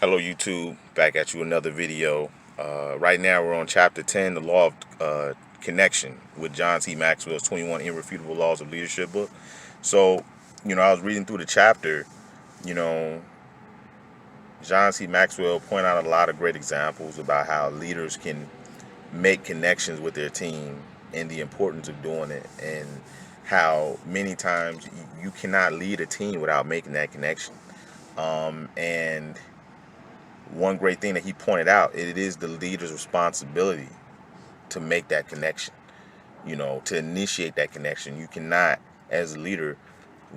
Hello YouTube, back at you another video. Right now we're on chapter 10, the law of connection, with John C. Maxwell's 21 Irrefutable Laws of Leadership book. So, I was reading through the chapter. you know, John C. Maxwell pointed out a lot of great examples about how leaders can make connections with their team and the importance of doing it, and how many times you cannot lead a team without making that connection. And one great thing that he pointed out, it is the leader's responsibility to make that connection, to initiate that connection. You cannot, as a leader,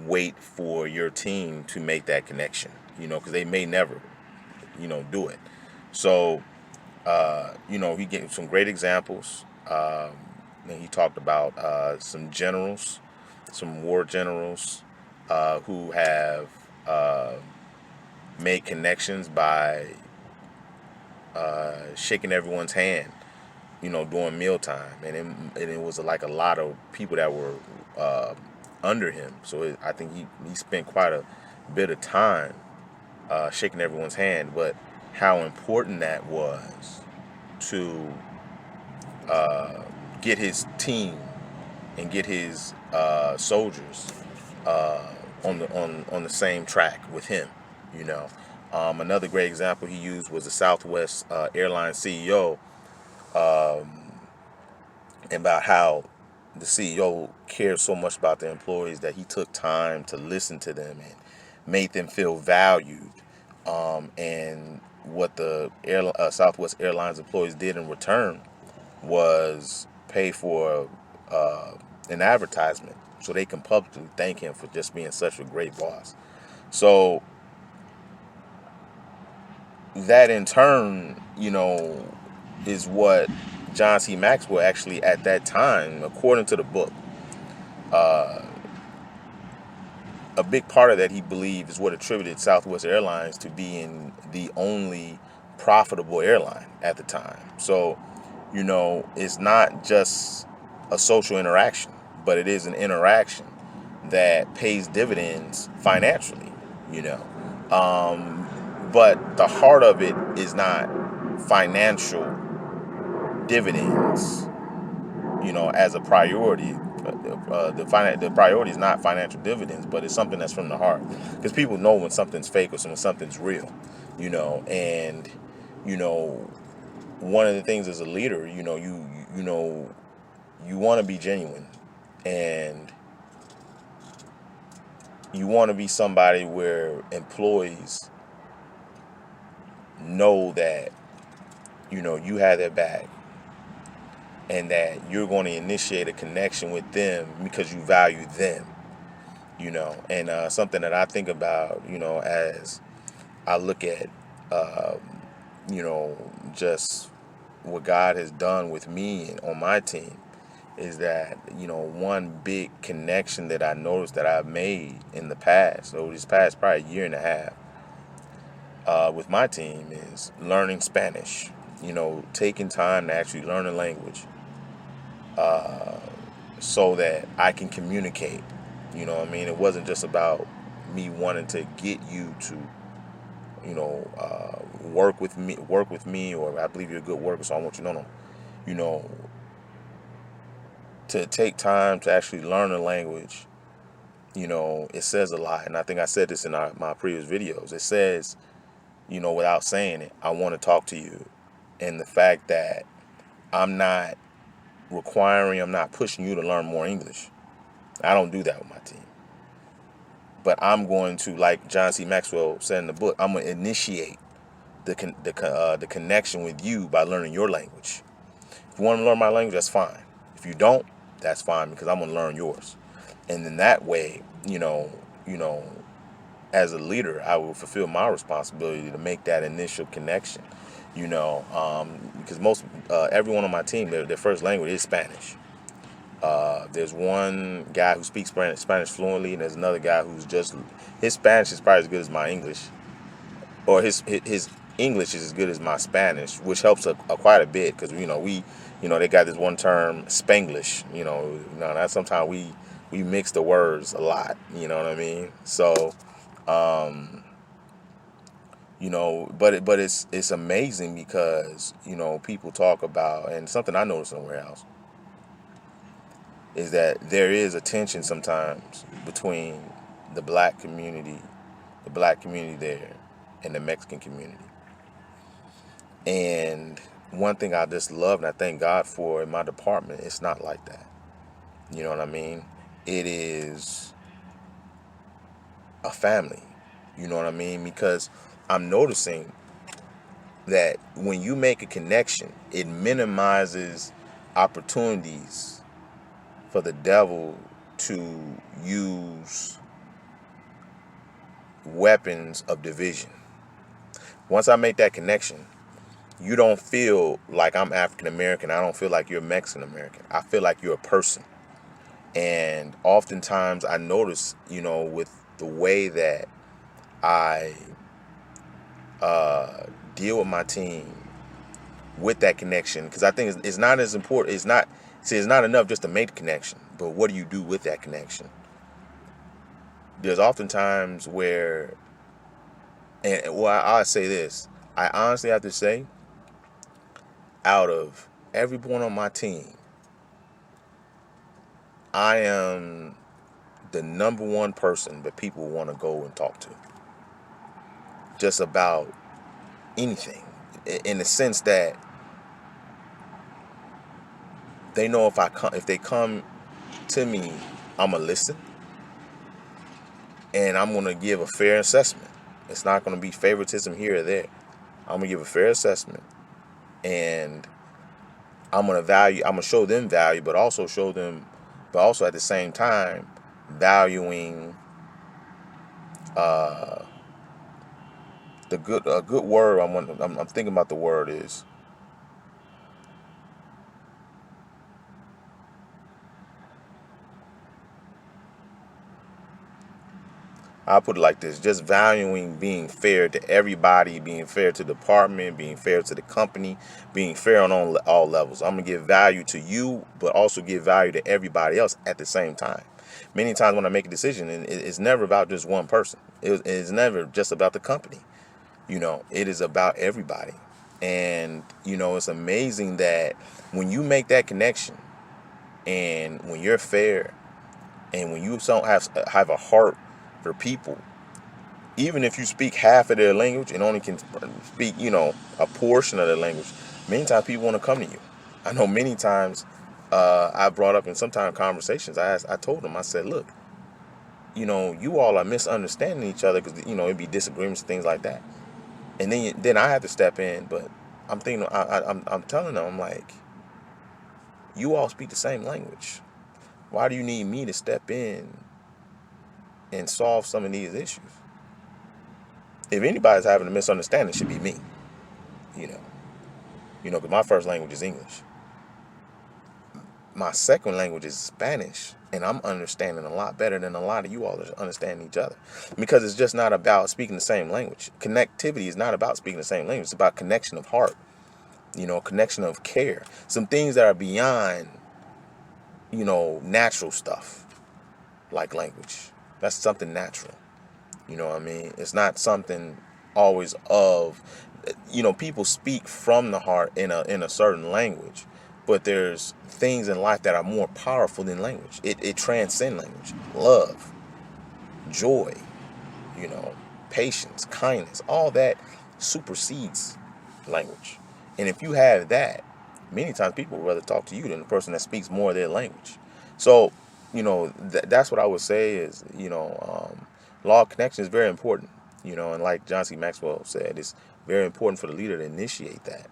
wait for your team to make that connection, because they may never, do it. So, he gave some great examples. And he talked about some generals, some war generals who have made connections by shaking everyone's hand, during mealtime, and it was like a lot of people that were under him. So I think he spent quite a bit of time shaking everyone's hand, but how important that was to get his team and get his soldiers on the same track with him. You know, Another great example he used was the Southwest Airlines CEO, about how the CEO cared so much about their employees that he took time to listen to them and made them feel valued. And what the Southwest Airlines employees did in return was pay for an advertisement so they can publicly thank him for just being such a great boss. So that in turn, is what John C. Maxwell actually at that time, according to the book, uh, a big part of that he believed is what attributed Southwest Airlines to being the only profitable airline at the time. So, it's not just a social interaction, but it is an interaction that pays dividends financially, you know. But the heart of it is not financial dividends, as a priority. The priority is not financial dividends, but it's something that's from the heart. Because people know when something's fake or when something's real, and you know, one of the things as a leader, you want to be genuine, and you want to be somebody where employees know that you have their back, and that you're going to initiate a connection with them because you value them. And something that I think about, as I look at, um, just what God has done with me and on my team, is that, one big connection that I noticed that I've made in the past, over this past probably year and a half, with my team, is learning Spanish. Taking time to actually learn a language, uh, so that I can communicate. You know what I mean? It wasn't just about me wanting to get you to, work with me, or I believe you're a good worker, so I want you to know, you know, to take time to actually learn a language. It says a lot, and I think I said this in my previous videos. It says, without saying it, I want to talk to you, and the fact that I'm not I'm not pushing you to learn more English. I don't do that with my team. But I'm going to, like John C. Maxwell said in the book, I'm going to initiate the connection with you by learning your language. If you want to learn my language, that's fine. If you don't, that's fine, because I'm going to learn yours. And then that way, you know, as a leader, I will fulfill my responsibility to make that initial connection. Because most everyone on my team, their first language is Spanish. There's one guy who speaks Spanish fluently, and there's another guy who's just, his Spanish is probably as good as my English, or his English is as good as my Spanish, which helps quite a bit, because they got this one term Spanglish. That sometimes we mix the words a lot. You know what I mean? So, um, But it's amazing because, people talk about, and something I noticed in the warehouse is that there is a tension sometimes between the the black community there, and the Mexican community. And one thing I just love and I thank God for in my department, it's not like that. You know what I mean? It is a family. You know what I mean? Because I'm noticing that when you make a connection, it minimizes opportunities for the devil to use weapons of division. Once I make that connection, you don't feel like I'm African American. I don't feel like you're Mexican American. I feel like you're a person. And oftentimes I notice, with the way that I deal with my team with that connection, because I think it's not as important. It's not enough just to make the connection, but what do you do with that connection? There's oftentimes where, and well, I'll say this. I honestly have to say, out of everyone on my team, I am the number one person that people want to go and talk to. Just about anything. In the sense that they know if they come to me, I'm going to listen. And I'm going to give a fair assessment. It's not going to be favoritism here or there. I'm going to give a fair assessment. And I'm going to show them value, but also at the same time, valuing a good word. I'm thinking about the word is, I'll put it like this: just valuing being fair to everybody, being fair to the department, being fair to the company, being fair on all levels. I'm gonna give value to you, but also give value to everybody else at the same time. Many times when I make a decision, and it's never about just one person. It's never just about the company. It is about everybody. And it's amazing that when you make that connection, and when you're fair, and when you don't have a heart for people, even if you speak half of their language and only can speak, a portion of their language, many times people want to come to you. I know many times I brought up in sometimes conversations, I told them, I said, look, you all are misunderstanding each other because, it'd be disagreements and things like that. And then I have to step in, but I'm thinking, I'm telling them, I'm like, you all speak the same language. Why do you need me to step in and solve some of these issues? If anybody's having a misunderstanding, it should be me. Because my first language is English. My second language is Spanish, and I'm understanding a lot better than a lot of you all are understanding each other. Because it's just not about speaking the same language. Connectivity is not about speaking the same language. It's about connection of heart, connection of care. Some things that are beyond, natural stuff, like language. That's something natural. You know what I mean? It's not something always of, people speak from the heart in a certain language, but there's things in life that are more powerful than language. It transcends language. Love, joy, patience, kindness, all that supersedes language. And if you have that, many times people would rather talk to you than the person that speaks more of their language. So, that's what I would say is, law of connection is very important, and like John C. Maxwell said, it's very important for the leader to initiate that.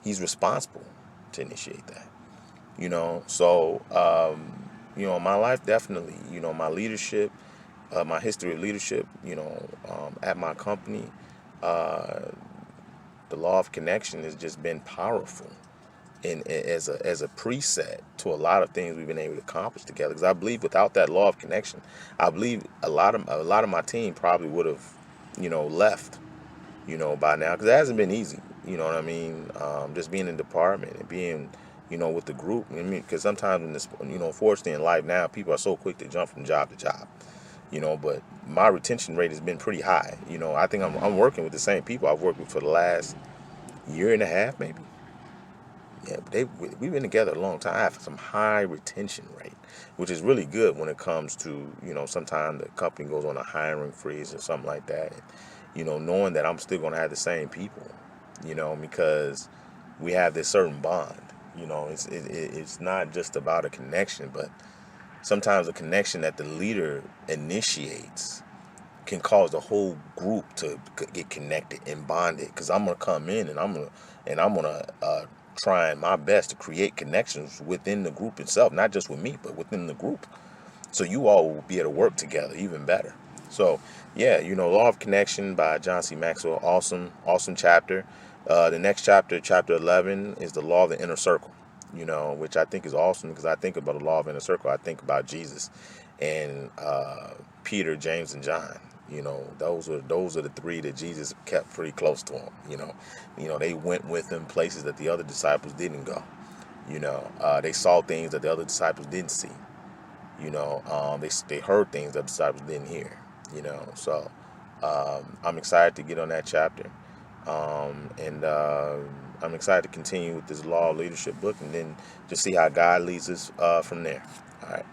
He's responsible to initiate that, So, my life definitely, my leadership, my history of leadership, at my company, the law of connection has just been powerful. And as a preset to a lot of things we've been able to accomplish together, because I believe without that law of connection, I believe a lot of my team probably would have, left, by now, because it hasn't been easy. You know what I mean? Just being in the department and being, with the group. I mean, because sometimes in this, unfortunately in life now, people are so quick to jump from job to job, but my retention rate has been pretty high. You know, I think I'm working with the same people I've worked with for the last year and a half, maybe. Yeah, we've been together a long time. I have some high retention rate, which is really good when it comes to, sometimes the company goes on a hiring freeze or something like that. Knowing that I'm still going to have the same people, because we have this certain bond. It's not just about a connection, but sometimes a connection that the leader initiates can cause the whole group to get connected and bonded. Because I'm gonna come in and I'm gonna try my best to create connections within the group itself, not just with me, but within the group. So you all will be able to work together even better. So yeah, Law of Connection by John C. Maxwell, awesome chapter. The next chapter, chapter 11, is the Law of the Inner Circle. Which I think is awesome, because I think about the Law of Inner Circle. I think about Jesus and Peter, James, and John. Those are the three that Jesus kept pretty close to him. They went with him places that the other disciples didn't go. They saw things that the other disciples didn't see. They heard things that the disciples didn't hear. So I'm excited to get on that chapter, and I'm excited to continue with this Law of Leadership book, and then just see how God leads us from there. All right.